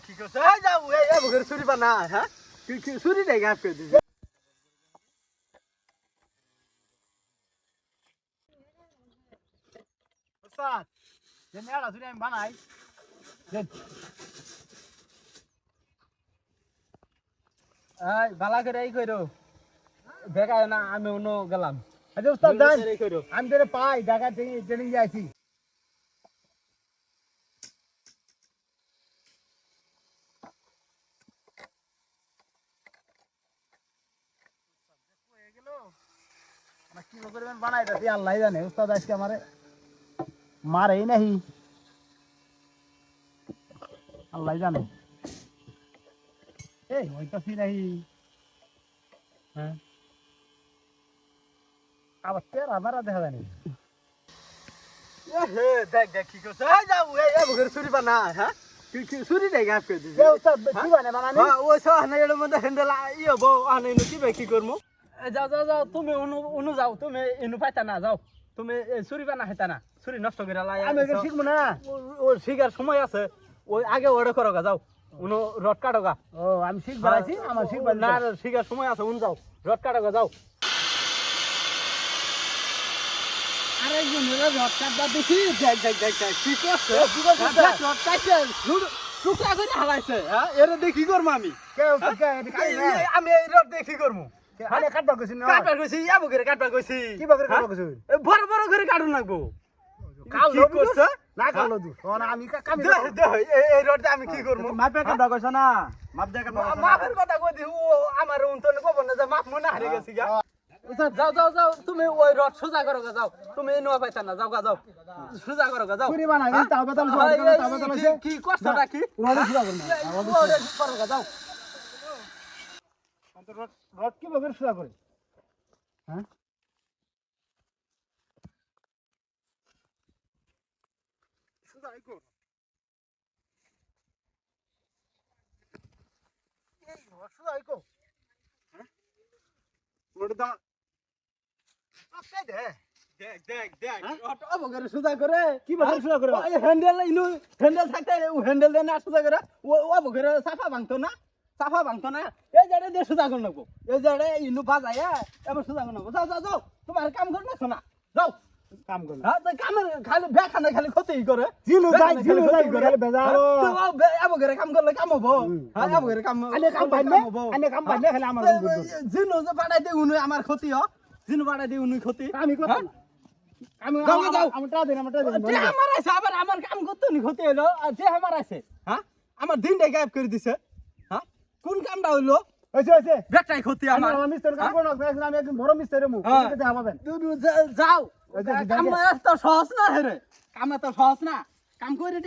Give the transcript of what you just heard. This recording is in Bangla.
কি করছ এই যাও এই বগের চুরি বানা হ্যাঁ কি চুরি নাই গাপ করে দিছে ওস্তাদ যে মেলা চুরি আমি বানাই এই বালা করে এই কইরো দেখায় না আমি অন্য গেলাম আচ্ছা উস্তাদ যান আমি তোরে পাই ঢাকা থেকে ট্রেনিং যাইছি কি করবেন বানাইতাছি আল্লাহ জানে উস্তাদ আজকে আমারে মারেই নাহি আল্লাহ জানে এই হইতাছি নাহি হ্যাঁ আবার তেরা মারা দেখা জানি হে দেখ দেখ কি করছ এই যাও এই বগের চুরি বানা হ্যাঁ কি চুরি নাই গাপ করে দিছে এ উস্তাদ কি বানায় বানানি ওই সব হানে এর মধ্যে হ্যান্ডেল ইয়ে বউ হানে কি বে কি করমু যাও যাও যাও তুমি অনু যাও তুমি ইনু পাইতা না যাও তুমি চুরি বানা হেতা না চুরি নষ্ট করে লাই আমি এগুলো শিখবো না ও শিখার সময় আছে ওই আগে ওরে করো গা যাও উনো রড কাটো গা ও আমি শিখবো আছি আমার শিখবো না শিখার সময় আছে উন যাও রড কাটো গা যাও আরে জনেরা রড কাটবা দেখি দেখ দেখ দেখ দেখ কি করছে কি করছে রড কাটছে টুকরা করে হালাইছে হ্যাঁ এর দেখি করমু আমি আমি এই রড দেখি করমু হালে কাটবা কইছি না কাটবার কইছি ইয়াবো করে কাটবার কইছি কি বাগরে কাটবা কইছি বড় বড় করে কাটুন লাগবো কাল কি করছে না কাল দু না আমি কামি এই রডটা আমি কি করবো মাপে কাটবা কইছ না মাপ দে কাটবা মাপের কথা কই দি ও আমার উন্তনে কব না যে মাপ মনে হারিয়ে গেছি গা যাও যাও যাও তুমি ওই রড সোজা করো গা যাও তুমি নোয়া পাইতা না যাও গা যাও সোজা করো গা যাও পুরি বানাই তাও বেতাল কি কষ্টটা কি রড সুদা করব করো গা যাও রড কি বাগরে সুদা করে হ্যাঁ সুদা আইকো এই রড সুদা আইকো হ্যাঁ রড দাও আপে দে দেখ দেখ দেখ অটো বগরে সুদা করে কি বাগরে সুদা করে ওই হ্যান্ডেল ইনু হ্যান্ডেল থাকতে ও হ্যান্ডেল দেন না সোজা করে ও বগরে সাফা ভাঙতো না সাফা ভাঙতো না এই জায়গায় দিয়ে সোজা করে নেবো এই জায়গায় ইনু বাজায় এবার সোজা করে নেবো যাও যাও যাও তোমার কাম করে না শোনা যাও কাম করে হ্যাঁ তো কামের খালি বেখানে খালি ক্ষতি করে জিলু যাই করে বেজারো তো এবগরে কাম করলে কাম হবো হ্যাঁ এবগরে কাম আনে কাম পাইলে খালি আমার জিনু যে বাড়াই দে উনি আমার ক্ষতি হ জিনু বাড়াই দে উনি ক্ষতি আমি কত আমি আমি টা দেন যে আমার আছে আবার আমার কাম করতে নি ক্ষতি হলো আর যে আমার আছে হ্যাঁ আমার দিনটা গায়েব করে দিছে হ্যাঁ কোন কামটা হইলো হইছে বেটাই ক্ষতি আমার আমার মিস্টার কাম করো আমি একজন বড় মিস্টার মু এটাতে হাবাবেন যাও কাম তো সহজ না রে কাম তো সহজ না কাম করে